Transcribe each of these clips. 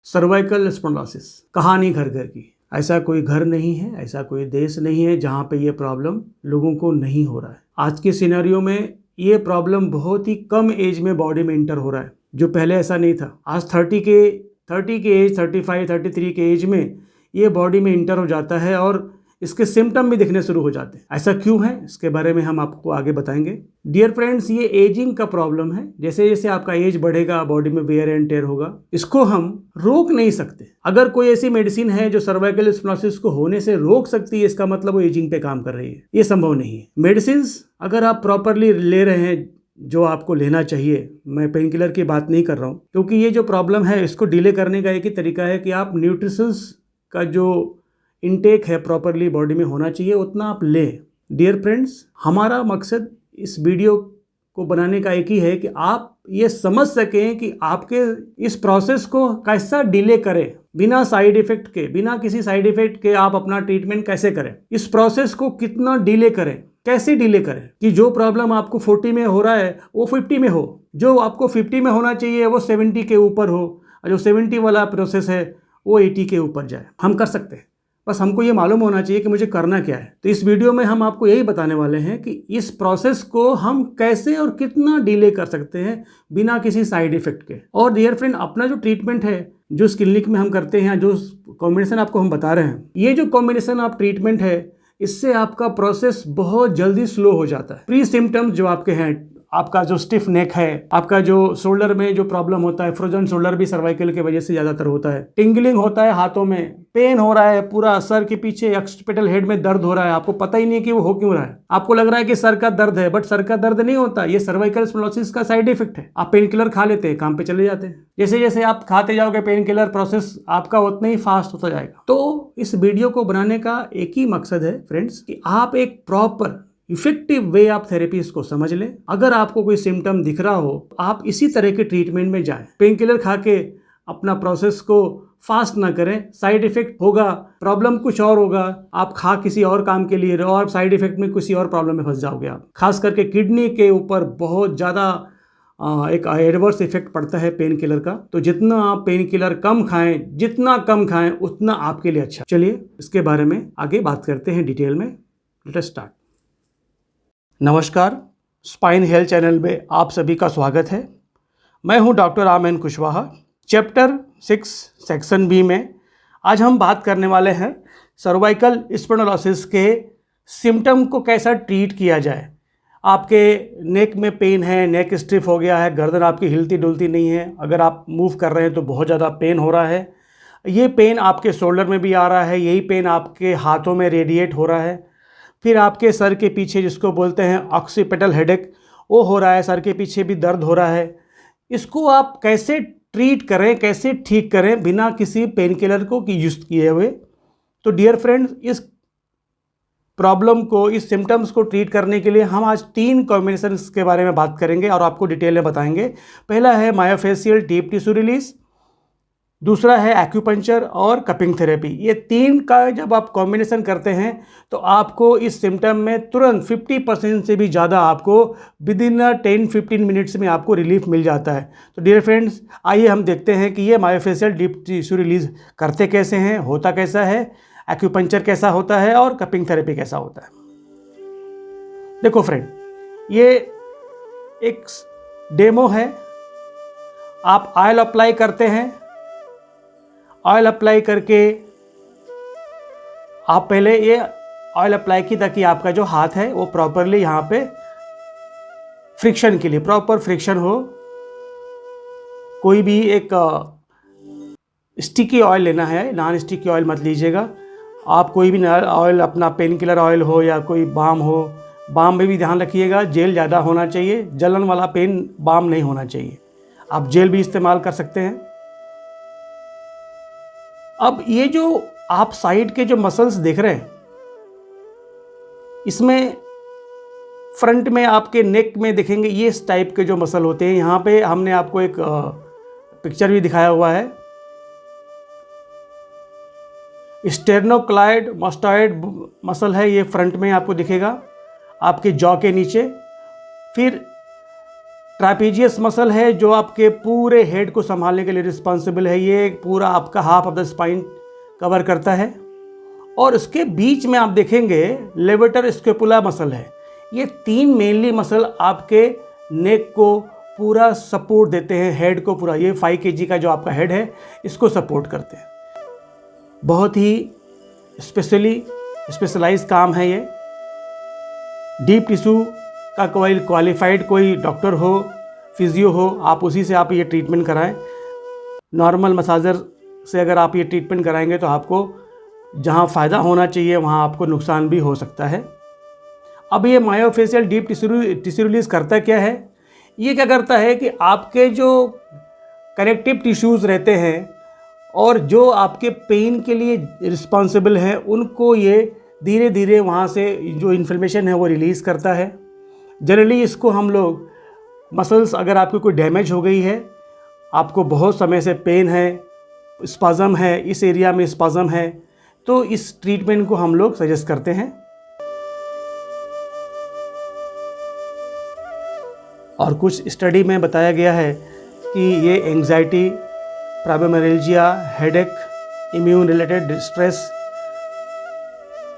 Cervical spondylosis कहानी घर घर की। ऐसा कोई घर नहीं है, ऐसा कोई देश नहीं है जहाँ पे ये प्रॉब्लम लोगों को नहीं हो रहा है। आज के सिनेरियो में ये प्रॉब्लम बहुत ही कम एज में बॉडी में इंटर हो रहा है, जो पहले ऐसा नहीं था। आज 30 के एज, 35, 33 के एज में ये बॉडी में इंटर हो जाता है और इसके सिम्टम भी दिखने शुरू हो जाते हैं। ऐसा क्यों है, इसके बारे में हम आपको आगे बताएंगे। डियर फ्रेंड्स, ये एजिंग का प्रॉब्लम है। जैसे जैसे आपका एज बढ़ेगा बॉडी में वेयर एंड टेयर होगा। इसको हम रोक नहीं सकते। अगर कोई ऐसी मेडिसिन है जो सर्वाइकल स्पॉन्डिलोसिस को होने से रोक सकती है, इसका मतलब वो एजिंग पे काम कर रही है। ये संभव नहीं है। मेडिसिन अगर आप प्रॉपरली ले रहे हैं जो आपको लेना चाहिए, मैं पेन किलर की बात नहीं कर रहा हूँ, क्योंकि ये जो प्रॉब्लम है इसको डिले करने का एक ही तरीका है कि आप न्यूट्रिशंस का जो इनटेक है प्रॉपरली बॉडी में होना चाहिए, उतना आप लें। डियर फ्रेंड्स, हमारा मकसद इस वीडियो को बनाने का एक ही है कि आप ये समझ सकें कि आपके इस प्रोसेस को कैसा डिले करें, बिना साइड इफेक्ट के, बिना किसी साइड इफेक्ट के आप अपना ट्रीटमेंट कैसे करें, इस प्रोसेस को कितना डिले करें, कैसे डिले करें कि जो प्रॉब्लम आपको 40 में हो रहा है वो 50 में हो, जो आपको 50 में होना चाहिए वो 70 के ऊपर हो, और जो 70 वाला प्रोसेस है वो 80 के ऊपर जाए। हम कर सकते हैं, बस हमको ये मालूम होना चाहिए कि मुझे करना क्या है। तो इस वीडियो में हम आपको यही बताने वाले हैं कि इस प्रोसेस को हम कैसे और कितना डिले कर सकते हैं बिना किसी साइड इफेक्ट के। और डियर फ्रेंड, अपना जो ट्रीटमेंट है, जो इस क्लिनिक में हम करते हैं, जो कॉम्बिनेशन आपको हम बता रहे हैं, ये जो कॉम्बिनेशन ऑफ ट्रीटमेंट है, इससे आपका प्रोसेस बहुत जल्दी स्लो हो जाता है। प्री सिम्टम्स जो आपके हैं, आपका जो स्टिफ नेक है, आपका जो शोल्डर में जो प्रॉब्लम होता है, फ्रोजन शोल्डर भी सर्वाइकल की वजह से ज्यादातर होता है। टिंगलिंग होता है हाथों में, पेन हो रहा है, पूरा सर के पीछे ऑक्सीपिटल हेड में दर्द हो रहा है, आपको पता ही नहीं कि वो हो क्यों रहा है। आपको लग रहा है कि सर का दर्द है, बट सर का दर्द नहीं होता, ये सर्वाइकल स्पॉन्डिलोसिस का साइड इफेक्ट है। आप पेन किलर खा लेते हैं, काम पे चले जाते हैं। जैसे जैसे आप खाते जाओगे पेन किलर, प्रोसेस आपका उतना ही फास्ट होता जाएगा। तो इस वीडियो को बनाने का एक ही मकसद है फ्रेंड्स, कि आप एक proper effective way of therapy इसको समझ लें। अगर आपको कोई सिम्टम दिख रहा हो, आप इसी तरह के ट्रीटमेंट में जाएं। पेन किलर खा के अपना प्रोसेस को फास्ट ना करें, साइड इफेक्ट होगा, प्रॉब्लम कुछ और होगा। आप खा किसी और काम के लिए रहो और साइड इफेक्ट में किसी और प्रॉब्लम में फंस जाओगे आप। खास करके किडनी के ऊपर बहुत ज़्यादा एक एडवर्स इफेक्ट पड़ता है पेन किलर का। तो जितना आप पेन किलर कम खाएं, जितना कम खाएं उतना आपके लिए अच्छा। चलिए इसके बारे में आगे बात करते हैं डिटेल में। Let us start. नमस्कार, स्पाइन हेल्थ चैनल में आप सभी का स्वागत है। मैं हूं डॉक्टर आमन कुशवाहा। चैप्टर 6 सेक्शन बी में आज हम बात करने वाले हैं सर्वाइकल स्पॉन्डिलोसिस के सिम्टम को कैसा ट्रीट किया जाए। आपके नेक में पेन है, नेक स्टिफ हो गया है, गर्दन आपकी हिलती डुलती नहीं है, अगर आप मूव कर रहे हैं तो बहुत ज़्यादा पेन हो रहा है। ये पेन आपके शोल्डर में भी आ रहा है, यही पेन आपके हाथों में रेडिएट हो रहा है। फिर आपके सर के पीछे, जिसको बोलते हैं ऑक्सीपिटल हेडेक, वो हो रहा है, सर के पीछे भी दर्द हो रहा है। इसको आप कैसे ट्रीट करें, कैसे ठीक करें बिना किसी पेन किलर को यूज किए हुए। तो डियर फ्रेंड्स, इस प्रॉब्लम को, इस सिम्टम्स को ट्रीट करने के लिए हम आज 3 कॉम्बिनेशंस के बारे में बात करेंगे और आपको डिटेल में बताएंगे। पहला है मायोफेशियल डीप टिश्यू रिलीज, दूसरा है एक्यूपंक्चर और कपिंग थेरेपी। ये 3 का जब आप कॉम्बिनेशन करते हैं तो आपको इस सिम्टम में तुरंत 50% से भी ज़्यादा आपको विद इन 10-15 मिनट्स में आपको रिलीफ मिल जाता है। तो डियर फ्रेंड्स, आइए हम देखते हैं कि ये मायोफेशियल डीप टिश्यू रिलीज करते कैसे हैं, होता कैसा है, एक्यूपंक्चर कैसा होता है और कपिंग थेरेपी कैसा होता है। देखो फ्रेंड, ये एक डेमो है। आप ऑयल अप्लाई करते हैं, ऑयल अप्लाई करके आप पहले ये ऑयल अप्लाई की ताकि आपका जो हाथ है वो प्रॉपरली यहाँ पे फ्रिक्शन के लिए प्रॉपर फ्रिक्शन हो। कोई भी एक स्टिकी ऑयल लेना है, नॉन स्टिकी ऑयल मत लीजिएगा। आप कोई भी ऑयल, अपना पेन किलर ऑयल हो या कोई बाम हो, बाम में भी ध्यान रखिएगा जेल ज़्यादा होना चाहिए, जलन वाला पेन बाम नहीं होना चाहिए। आप जेल भी इस्तेमाल कर सकते हैं। अब ये जो आप साइड के जो मसल्स देख रहे हैं, इसमें फ्रंट में आपके नेक में देखेंगे ये इस टाइप के जो मसल होते हैं। यहाँ पे हमने आपको एक पिक्चर भी दिखाया हुआ है। स्टेर्नोक्लाइड मास्टॉइड मसल है, ये फ्रंट में आपको दिखेगा आपके जॉ के नीचे। फिर ट्रापेजियस मसल है जो आपके पूरे हेड को संभालने के लिए रिस्पॉन्सिबल है। ये पूरा आपका half of the spine cover करता है। और उसके बीच में आप देखेंगे लेवेटर स्कैपुला मसल है। ये 3 मेनली मसल आपके नेक को पूरा सपोर्ट देते हैं, हेड को पूरा। ये 5 kg का जो आपका हेड है इसको सपोर्ट करते हैं। बहुत ही स्पेशलाइज काम है ये। डीप टिश्यू का कोई क्वालिफाइड कोई डॉक्टर हो, फिजियो हो, आप उसी से आप ये ट्रीटमेंट कराएं। नॉर्मल मसाजर से अगर आप ये ट्रीटमेंट कराएंगे तो आपको जहाँ फ़ायदा होना चाहिए वहाँ आपको नुकसान भी हो सकता है। अब ये मायोफेशियल डीप टिश्यू रिलीज़ करता क्या है? ये क्या करता है कि आपके जो कनेक्टिव टिश्यूज़ रहते हैं और जो आपके पेन के लिए रिस्पॉन्सिबल हैं उनको ये धीरे धीरे वहाँ से जो इन्फ्लेमेशन है वो रिलीज़ करता है। जनरली इसको हम लोग मसल्स, अगर आपकी कोई डैमेज हो गई है, आपको बहुत समय से पेन है, स्पाज़म है, इस एरिया में स्पाज़म है, तो इस ट्रीटमेंट को हम लोग सजेस्ट करते हैं। और कुछ स्टडी में बताया गया है कि ये anxiety, fibromyalgia, headache, immune related stress,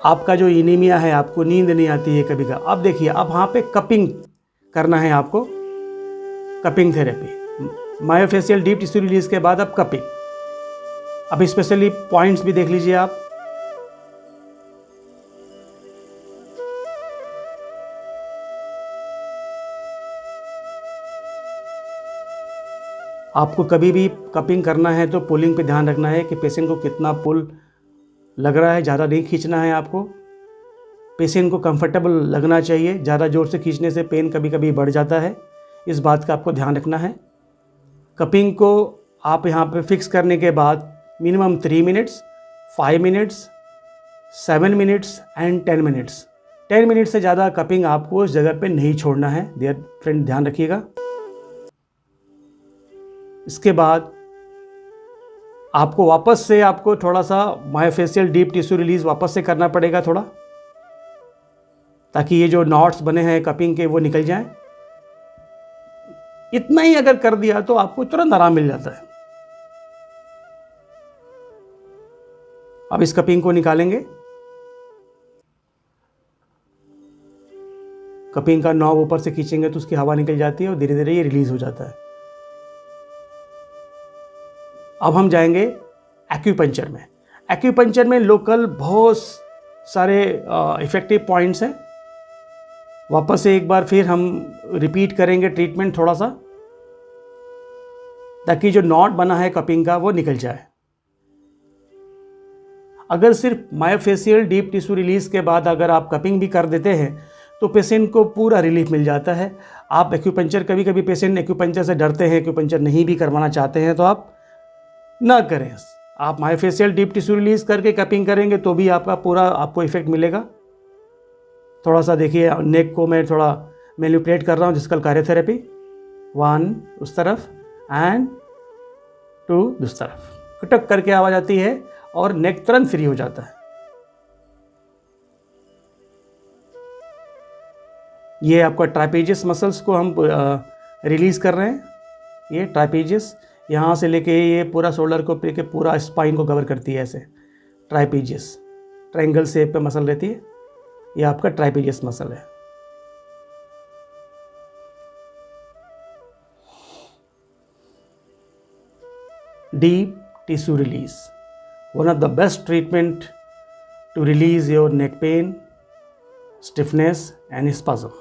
आपका जो एनीमिया है, आपको नींद नहीं आती है कभी का। अब देखिए, अब वहाँ पे कपिंग करना है आपको, cupping therapy. Myofascial deep tissue release के बाद अब कपिंग। अब स्पेशली पॉइंट्स भी देख लीजिए आप। आपको कभी भी कपिंग करना है तो पुलिंग पे ध्यान रखना है कि पेशेंट को कितना पुल लग रहा है, ज़्यादा नहीं खींचना है आपको। पेशेंट को कंफर्टेबल लगना चाहिए, ज़्यादा ज़ोर से खींचने से पेन कभी कभी बढ़ जाता है, इस बात का आपको ध्यान रखना है। कपिंग को आप यहाँ पे फिक्स करने के बाद minimum 3 minutes, 5 minutes, 7 minutes and 10 minutes. 10 minute से ज़्यादा कपिंग आपको उस जगह पे नहीं छोड़ना है, डियर फ्रेंड, ध्यान रखिएगा। इसके बाद आपको वापस से आपको थोड़ा सा मायोफेशियल डीप टिश्यू रिलीज वापस से करना पड़ेगा थोड़ा, ताकि ये जो नॉट्स बने हैं कपिंग के वो निकल जाएं। इतना ही अगर कर दिया तो आपको तुरंत आराम मिल जाता है। अब इस कपिंग को निकालेंगे। कपिंग का नॉब ऊपर से खींचेंगे तो उसकी हवा निकल जाती है और धीरे धीरे ये रिलीज हो जाता है। अब हम जाएंगे एक्यूपंक्चर में। एक्यूपंक्चर में लोकल बहुत सारे इफ़ेक्टिव पॉइंट्स हैं। वापस से एक बार फिर हम रिपीट करेंगे ट्रीटमेंट थोड़ा सा, ताकि जो नॉट बना है कपिंग का वो निकल जाए। अगर सिर्फ मायोफेशियल डीप टिश्यू रिलीज के बाद अगर आप कपिंग भी कर देते हैं तो पेशेंट को पूरा रिलीफ मिल जाता है। आप एक्यूपंक्चर, कभी कभी पेशेंट एक्यूपंक्चर से डरते हैं, एक्यूपंक्चर नहीं भी करवाना चाहते हैं, तो आप ना करें। आप मायोफेशियल डीप टिश्यू रिलीज करके कपिंग करेंगे तो भी आपका पूरा आपको इफेक्ट मिलेगा। थोड़ा सा देखिए, नेक को मैं थोड़ा मैनिपुलेट कर रहा हूँ, जिसका कारियोथेरेपी। 1 उस तरफ एंड 2 दूस तरफ, कटक करके आवाज़ आती है और नेक तुरंत फ्री हो जाता है। ये आपका ट्रापेजियस मसल्स को हम रिलीज कर रहे हैं। ये ट्रापेजियस यहाँ से लेके ये पूरा शोल्डर को लेके पूरा स्पाइन को कवर करती है। ऐसे ट्रापेजियस ट्रायंगल शेप पे मसल रहती है, ये आपका ट्रापेजियस मसल है। Deep tissue release, one of the best treatment to release your neck pain, stiffness and spasm.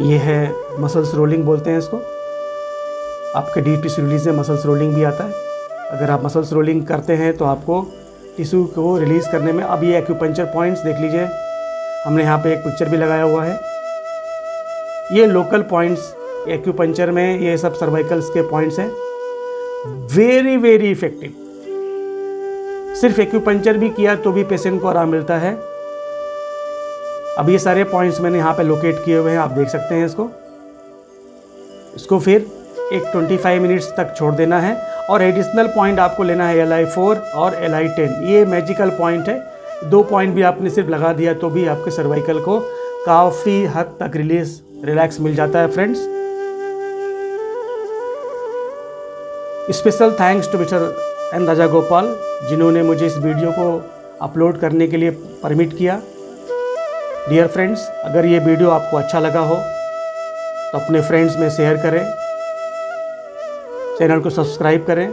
ये है मसल्स रोलिंग बोलते हैं इसको। आपके डीप टिश्यू रिलीज में मसल्स रोलिंग भी आता है। अगर आप मसल्स रोलिंग करते हैं तो आपको टिश्यू को रिलीज़ करने में, अब ये एक्यूपंक्चर पॉइंट्स देख लीजिए, हमने यहाँ पे एक पिक्चर भी लगाया हुआ है। ये लोकल पॉइंट्स एक्यूपंक्चर में, ये सब सर्वाइकल्स के पॉइंट्स हैं, वेरी वेरी इफेक्टिव। सिर्फ एक्यूपंक्चर भी किया तो भी पेशेंट को आराम मिलता है। अब ये सारे पॉइंट्स मैंने यहाँ पे लोकेट किए हुए हैं, आप देख सकते हैं इसको फिर एक 25 मिनट्स तक छोड़ देना है। और एडिशनल पॉइंट आपको लेना है LI4 और LI10, ये मैजिकल पॉइंट है। 2 पॉइंट भी आपने सिर्फ लगा दिया तो भी आपके सर्वाइकल को काफ़ी हद तक रिलैक्स मिल जाता है friends. Special thanks to mister N Rajagopal, जिन्होंने मुझे इस वीडियो को अपलोड करने के लिए परमिट किया। डियर फ्रेंड्स, अगर ये वीडियो आपको अच्छा लगा हो तो अपने फ्रेंड्स में शेयर करें, चैनल को सब्सक्राइब करें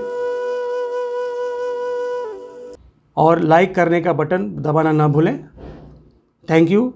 और लाइक करने का बटन दबाना ना भूलें। Thank you.